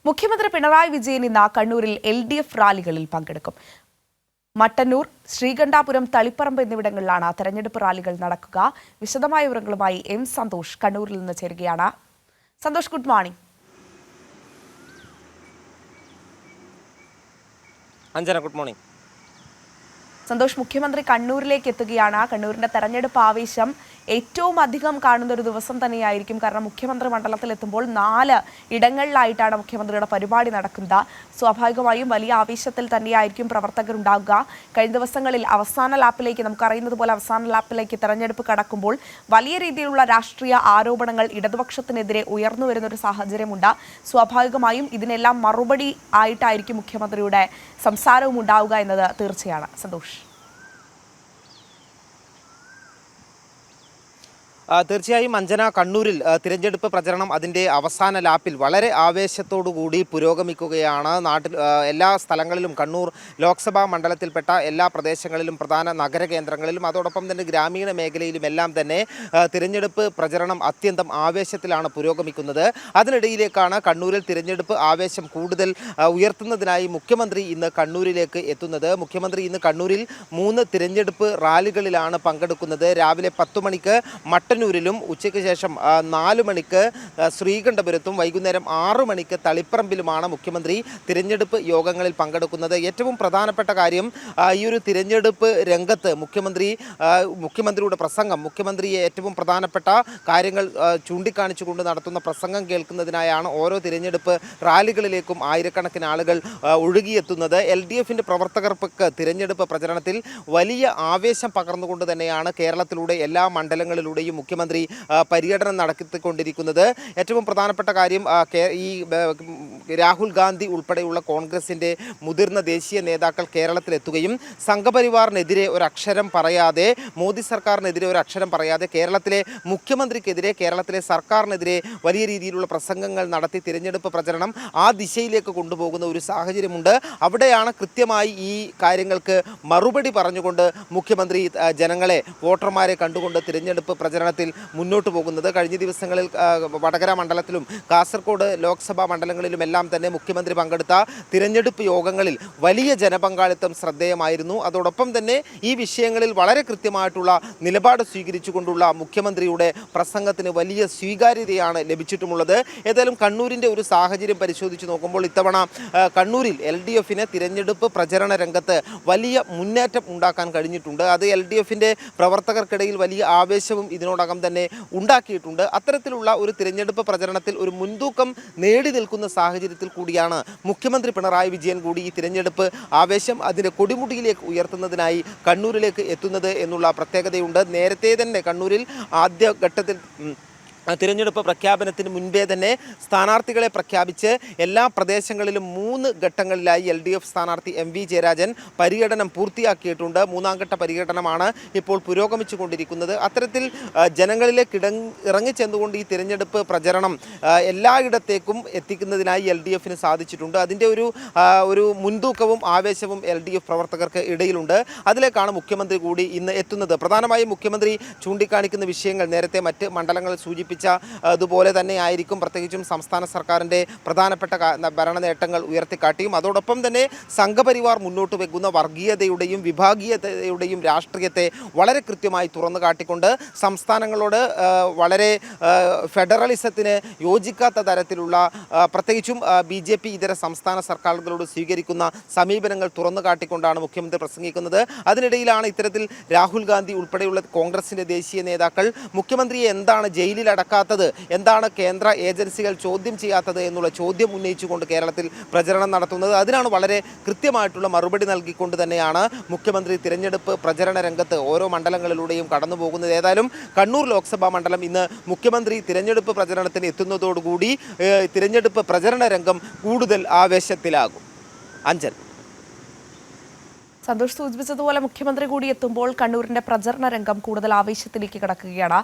മുഖ്യമന്ത്രി പിണറായി വിജയൻ ഇന്ന് കണ്ണൂരിൽ LDF റാലികളിൽ പങ്കെടുക്കും. മട്ടന്നൂർ, ശ്രീകണ്ഠാപുരം, തളിപ്പറമ്പ് എന്നിവിടങ്ങളിലാണ് തെരഞ്ഞെടുപ്പ് റാലികൾ നടക്കുക. വിശദമായ വിവരങ്ങളുമായി M സന്തോഷ് കണ്ണൂരിൽ നിന്ന് ചേരുകയാണ്. Santhosh, good morning. Anjana, good morning. Santhosh, മുഖ്യമന്ത്രി കണ്ണൂരിലേക്ക് എത്തുകയാണ്. കണ്ണൂരിന്റെ തെരഞ്ഞെടുപ്പ് ആവേശം ഏറ്റവും അധികം കാണുന്ന ഒരു ദിവസം തന്നെയായിരിക്കും. കാരണം മുഖ്യമന്ത്രി മണ്ഡലത്തിൽ എത്തുമ്പോൾ 4 ഇടങ്ങളിലായിട്ടാണ് മുഖ്യമന്ത്രിയുടെ പരിപാടി നടക്കുന്നത്. സ്വാഭാവികമായും വലിയ ആവേശത്തിൽ തന്നെയായിരിക്കും പ്രവർത്തകരുണ്ടാവുക. കഴിഞ്ഞ ദിവസങ്ങളിൽ അവസാന ലാപ്പിലേക്ക്, നമുക്കറിയുന്നത് പോലെ അവസാന ലാപ്പിലേക്ക് തെരഞ്ഞെടുപ്പ് കടക്കുമ്പോൾ വലിയ രീതിയിലുള്ള രാഷ്ട്രീയ ആരോപണങ്ങൾ ഇടതുപക്ഷത്തിനെതിരെ ഉയർന്നു വരുന്നൊരു സാഹചര്യമുണ്ട്. സ്വാഭാവികമായും ഇതിനെല്ലാം മറുപടി ആയിട്ടായിരിക്കും മുഖ്യമന്ത്രിയുടെ സംസാരവും ഉണ്ടാവുക എന്നത് തീർച്ചയാണ്. സന്തോഷ്, തീർച്ചയായും അഞ്ജന, കണ്ണൂരിൽ തിരഞ്ഞെടുപ്പ് പ്രചരണം അതിൻ്റെ അവസാന ലാപ്പിൽ വളരെ ആവേശത്തോടുകൂടി പുരോഗമിക്കുകയാണ്. നാട്ടിൽ എല്ലാ സ്ഥലങ്ങളിലും, കണ്ണൂർ ലോക്സഭാ മണ്ഡലത്തിൽപ്പെട്ട എല്ലാ പ്രദേശങ്ങളിലും, പ്രധാന നഗര കേന്ദ്രങ്ങളിലും, അതോടൊപ്പം തന്നെ ഗ്രാമീണ മേഖലയിലും എല്ലാം തന്നെ തിരഞ്ഞെടുപ്പ് പ്രചരണം അത്യന്തം ആവേശത്തിലാണ് പുരോഗമിക്കുന്നത്. അതിനിടയിലേക്കാണ് കണ്ണൂരിൽ തിരഞ്ഞെടുപ്പ് ആവേശം കൂടുതൽ ഉയർത്തുന്നതിനായി മുഖ്യമന്ത്രി ഇന്ന് കണ്ണൂരിലേക്ക് എത്തുന്നത്. മുഖ്യമന്ത്രി ഇന്ന് കണ്ണൂരിൽ 3 തിരഞ്ഞെടുപ്പ് റാലികളിലാണ് പങ്കെടുക്കുന്നത്. രാവിലെ 10 മണിക്ക് മട്ടന്നൂരിലും, ഉച്ചയ്ക്ക് ശേഷം 4 മണിക്ക് ശ്രീകണ്ഠപുരത്തും, വൈകുന്നേരം 6 മണിക്ക് തളിപ്പറമ്പിലുമാണ് മുഖ്യമന്ത്രി തിരഞ്ഞെടുപ്പ് യോഗങ്ങളിൽ പങ്കെടുക്കുന്നത്. ഏറ്റവും പ്രധാനപ്പെട്ട കാര്യം, ഈ ഒരു തിരഞ്ഞെടുപ്പ് രംഗത്ത് മുഖ്യമന്ത്രിയുടെ പ്രസംഗം, മുഖ്യമന്ത്രിയെ ഏറ്റവും പ്രധാനപ്പെട്ട കാര്യങ്ങൾ ചൂണ്ടിക്കാണിച്ചുകൊണ്ട് നടത്തുന്ന പ്രസംഗം കേൾക്കുന്നതിനായാണ് ഓരോ തിരഞ്ഞെടുപ്പ് റാലികളിലേക്കും ആയിരക്കണക്കിന് ആളുകൾ ഒഴുകിയെത്തുന്നത്. LDFിൻ്റെ പ്രവർത്തകർക്ക് തിരഞ്ഞെടുപ്പ് പ്രചരണത്തിൽ വലിയ ആവേശം പകർന്നുകൊണ്ട് തന്നെയാണ് കേരളത്തിലൂടെ എല്ലാ മണ്ഡലങ്ങളിലൂടെയും മുഖ്യമന്ത്രി പര്യടനം നടത്തിക്കൊണ്ടിരിക്കുന്നത്. ഏറ്റവും പ്രധാനപ്പെട്ട കാര്യം, ഈ രാഹുൽ ഗാന്ധി ഉൾപ്പെടെയുള്ള കോൺഗ്രസിൻ്റെ മുതിർന്ന ദേശീയ നേതാക്കൾ കേരളത്തിലെത്തുകയും സംഘപരിവാറിനെതിരെ ഒരക്ഷരം പറയാതെ, മോദി സർക്കാരിനെതിരെ ഒരക്ഷരം പറയാതെ, കേരളത്തിലെ മുഖ്യമന്ത്രിക്കെതിരെ, കേരളത്തിലെ സർക്കാരിനെതിരെ വലിയ രീതിയിലുള്ള പ്രസംഗങ്ങൾ നടത്തി തിരഞ്ഞെടുപ്പ് പ്രചരണം ആ ദിശയിലേക്ക് കൊണ്ടുപോകുന്ന ഒരു സാഹചര്യമുണ്ട്. അവിടെയാണ് കൃത്യമായി ഈ കാര്യങ്ങൾക്ക് മറുപടി പറഞ്ഞുകൊണ്ട് മുഖ്യമന്ത്രി ജനങ്ങളെ, വോട്ടർമാരെ കണ്ടുകൊണ്ട് തിരഞ്ഞെടുപ്പ് പ്രചരണത്തിൽ മുന്നോട്ട് പോകുന്നത്. കഴിഞ്ഞ ദിവസങ്ങളിൽ വടകര മണ്ഡലത്തിലും കാസർഗോഡ് ലോക്സഭാ മണ്ഡലങ്ങളിലും എല്ലാം തന്നെ മുഖ്യമന്ത്രി പങ്കെടുത്ത തിരഞ്ഞെടുപ്പ് യോഗങ്ങളിൽ വലിയ ജനപങ്കാളിത്തം ശ്രദ്ധേയമായിരുന്നു. അതോടൊപ്പം തന്നെ ഈ വിഷയങ്ങളിൽ വളരെ കൃത്യമായിട്ടുള്ള നിലപാട് സ്വീകരിച്ചുകൊണ്ടുള്ള മുഖ്യമന്ത്രിയുടെ പ്രസംഗത്തിന് വലിയ സ്വീകാര്യതയാണ് ലഭിച്ചിട്ടുമുള്ളത്. ഏതായാലും കണ്ണൂരിൻ്റെ ഒരു സാഹചര്യം പരിശോധിച്ച് നോക്കുമ്പോൾ ഇത്തവണ കണ്ണൂരിൽ LDFിന് തിരഞ്ഞെടുപ്പ് പ്രചരണ രംഗത്ത് വലിയ മുന്നേറ്റം ഉണ്ടാക്കാൻ കഴിഞ്ഞിട്ടുണ്ട്. അത് LDFിൻ്റെ പ്രവർത്തകർക്കിടയിൽ വലിയ ആവേശവും ഇതിനോടകം തന്നെ ഉണ്ടാക്കിയിട്ടുണ്ട്. അത്തരത്തിലുള്ള ഒരു തിരഞ്ഞെടുപ്പ് പ്രചരണത്തിൽ ഒരു മുൻതൂക്കം നേടി നിൽക്കുന്ന സാഹചര്യത്തിൽ കൂടിയാണ് മുഖ്യമന്ത്രി പിണറായി വിജയൻ കൂടി ഈ തിരഞ്ഞെടുപ്പ് ആവേശം അതിൻ്റെ കൊടിമുടിയിലേക്ക് ഉയർത്തുന്നതിനായി കണ്ണൂരിലേക്ക് എത്തുന്നത് എന്നുള്ള പ്രത്യേകതയുണ്ട്. നേരത്തെ തന്നെ കണ്ണൂരിൽ ആദ്യഘട്ടത്തിൽ തിരഞ്ഞെടുപ്പ് പ്രഖ്യാപനത്തിന് മുൻപേ തന്നെ സ്ഥാനാർത്ഥികളെ പ്രഖ്യാപിച്ച് എല്ലാ പ്രദേശങ്ങളിലും 3 ഘട്ടങ്ങളിലായി LDF സ്ഥാനാർത്ഥി MV ജയരാജൻ പര്യടനം പൂർത്തിയാക്കിയിട്ടുണ്ട്. 3ാം ഘട്ട പര്യടനമാണ് ഇപ്പോൾ പുരോഗമിച്ചു കൊണ്ടിരിക്കുന്നത്. അത്തരത്തിൽ ജനങ്ങളിലേക്ക് ഇറങ്ങിച്ചെന്നുകൊണ്ട് ഈ തിരഞ്ഞെടുപ്പ് പ്രചരണം എല്ലായിടത്തേക്കും എത്തിക്കുന്നതിനായി LDFന് സാധിച്ചിട്ടുണ്ട്. അതിൻ്റെ ഒരു മുൻതൂക്കവും ആവേശവും LDF പ്രവർത്തകർക്ക് ഇടയിലുണ്ട്. അതിലേക്കാണ് മുഖ്യമന്ത്രി കൂടി ഇന്ന് എത്തുന്നത്. പ്രധാനമായും മുഖ്യമന്ത്രി ചൂണ്ടിക്കാണിക്കുന്ന വിഷയങ്ങൾ നേരത്തെ മറ്റ് മണ്ഡലങ്ങളിൽ സൂചിപ്പിച്ച അതുപോലെ തന്നെ ആയിരിക്കും. പ്രത്യേകിച്ചും സംസ്ഥാന സർക്കാരിൻ്റെ പ്രധാനപ്പെട്ട ഭരണ നേട്ടങ്ങൾ ഉയർത്തിക്കാട്ടിയും അതോടൊപ്പം തന്നെ സംഘപരിവാർ മുന്നോട്ട് വെക്കുന്ന വർഗീയതയുടെയും വിഭാഗീയതയുടെയും രാഷ്ട്രീയത്തെ വളരെ കൃത്യമായി തുറന്നു കാട്ടിക്കൊണ്ട് സംസ്ഥാനങ്ങളോട് വളരെ ഫെഡറലിസത്തിന് യോജിക്കാത്ത തരത്തിലുള്ള, പ്രത്യേകിച്ചും BJP ഇതര സംസ്ഥാന സർക്കാരുകളോട് സ്വീകരിക്കുന്ന സമീപനങ്ങൾ തുറന്നു കാട്ടിക്കൊണ്ടാണ് മുഖ്യമന്ത്രി പ്രസംഗിക്കുന്നത്. അതിനിടയിലാണ് ഇത്തരത്തിൽ രാഹുൽ ഗാന്ധി ഉൾപ്പെടെയുള്ള കോൺഗ്രസിൻ്റെ ദേശീയ നേതാക്കൾ മുഖ്യമന്ത്രിയെ എന്താണ് ജയിലിൽ അടക്കാത്തത്, എന്താണ് കേന്ദ്ര ഏജൻസികൾ ചോദ്യം ചെയ്യാത്തത് എന്നുള്ള ചോദ്യം ഉന്നയിച്ചുകൊണ്ട് കേരളത്തിൽ പ്രചരണം നടത്തുന്നത്. അതിനാണ് വളരെ കൃത്യമായിട്ടുള്ള മറുപടി നൽകിക്കൊണ്ട് തന്നെയാണ് മുഖ്യമന്ത്രി തിരഞ്ഞെടുപ്പ് പ്രചരണ രംഗത്ത് ഓരോ മണ്ഡലങ്ങളിലൂടെയും കടന്നു പോകുന്നത്. ഏതായാലും കണ്ണൂർ ലോക്സഭാ മണ്ഡലം ഇന്ന് മുഖ്യമന്ത്രി തിരഞ്ഞെടുപ്പ് പ്രചരണത്തിന് എത്തുന്നതോടുകൂടി തിരഞ്ഞെടുപ്പ് പ്രചരണ രംഗം കൂടുതൽ ആവേശത്തിലാകും. അഞ്ജൻ, സന്തോഷ് സൂചിപ്പിച്ചതുപോലെ മുഖ്യമന്ത്രി കൂടി എത്തുമ്പോൾ കണ്ണൂരിന്റെ പ്രചരണ രംഗം കൂടുതൽ ആവേശത്തിലേക്ക് കടക്കുകയാണ്.